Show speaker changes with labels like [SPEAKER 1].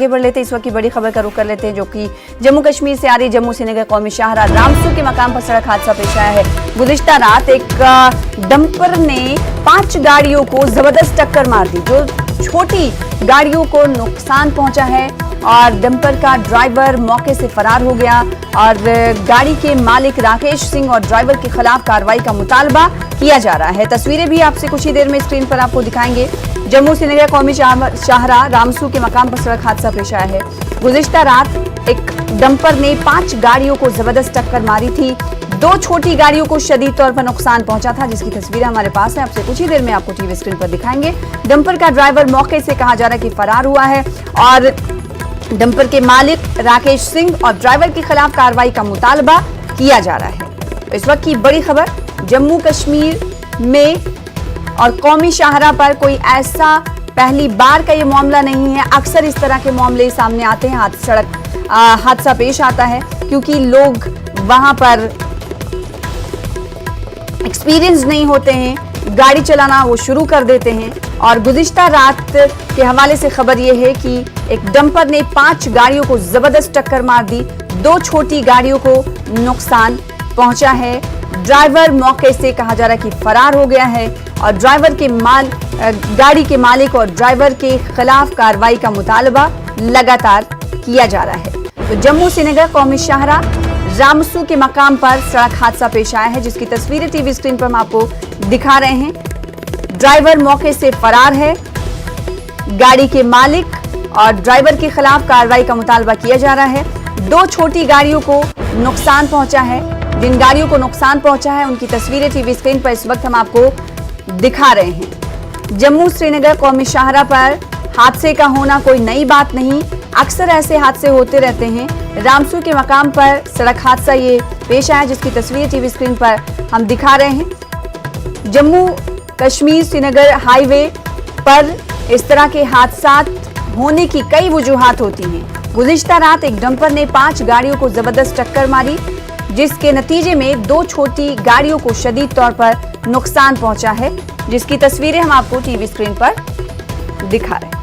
[SPEAKER 1] आगे बढ़ लेते इस वक्त की बड़ी खबर का रुख कर लेते हैं, जो कि जम्मू कश्मीर से आ रही जम्मू श्रीनगर कौमी शाहराह रामसू के मकाम पर सड़क हादसा पेश आया है। गुज़िश्ता रात एक डंपर ने 5 गाड़ियों को जबरदस्त टक्कर मार दी, जो छोटी गाड़ियों को नुकसान पहुंचा है और डंपर का ड्राइवर मौके से फरार हो गया और गाड़ी के मालिक राकेश सिंह और ड्राइवर के खिलाफ कार्रवाई का मुतालबा किया जा रहा है। तस्वीरें भी आपसे कुछ ही देर में स्क्रीन पर आपको दिखाएंगे। जम्मू श्रीनगर कौमी शाहराह रामसू के मकाम पर सड़क हादसा पेश आया है। गुज़िश्ता रात एक डंपर ने 5 गाड़ियों को जबरदस्त टक्कर मारी थी। 2 छोटी गाड़ियों को शदीद तौर पर नुकसान पहुंचा था, जिसकी तस्वीरें हमारे पास है, आपसे कुछ ही देर में आपको टीवी स्क्रीन पर दिखाएंगे। डंपर का ड्राइवर मौके से कहा जा रहा है कि फरार हुआ है और डंपर के मालिक राकेश सिंह और ड्राइवर के खिलाफ कार्रवाई का मुतालबा किया जा रहा है। इस वक्त की बड़ी खबर, जम्मू कश्मीर में और कौमी शाहराह पर कोई ऐसा पहली बार का ये मामला नहीं है। अक्सर इस तरह के मामले सामने आते हैं, सड़क हादसा पेश आता है क्योंकि लोग वहां पर एक्सपीरियंस नहीं होते हैं, गाड़ी चलाना वो शुरू कर देते हैं। और गुज़िश्ता रात के हवाले से खबर ये है कि एक डंपर ने 5 गाड़ियों को जबरदस्त टक्कर मार दी। 2 छोटी गाड़ियों को नुकसान पहुंचा है। ड्राइवर मौके से कहा जा रहा है कि फरार हो गया है और ड्राइवर के गाड़ी के मालिक और ड्राइवर के खिलाफ कार्रवाई का मुतालबा लगातार किया जा रहा है। तो जम्मू श्रीनगर कौमी शाहराह रामसू के मकाम पर सड़क हादसा पेश आया है, जिसकी तस्वीरें टीवी स्क्रीन पर हम आपको दिखा रहे हैं। ड्राइवर मौके से फरार है, गाड़ी के मालिक और ड्राइवर के खिलाफ कार्रवाई का मुतालबा किया जा रहा है। 2 छोटी गाड़ियों को नुकसान पहुंचा है। जिन गाड़ियों को नुकसान पहुंचा है उनकी तस्वीरें टीवी स्क्रीन पर इस वक्त हम आपको दिखा रहे हैं। जम्मू श्रीनगर कौमी शाहराह पर हादसे का होना कोई नई बात नहीं, अक्सर ऐसे हादसे होते रहते हैं। रामसू के मकाम पर सड़क हादसा ये पेश आया, जिसकी तस्वीर टीवी स्क्रीन पर हम दिखा रहे हैं। जम्मू कश्मीर श्रीनगर हाईवे पर इस तरह के हादसा होने की कई वजूहात होती हैं। गुज़िश्ता रात एक डंपर ने 5 गाड़ियों को जबरदस्त टक्कर मारी, जिसके नतीजे में 2 छोटी गाड़ियों को शदीद तौर पर नुकसान पहुंचा है, जिसकी तस्वीरें हम आपको टीवी स्क्रीन पर दिखा रहे हैं।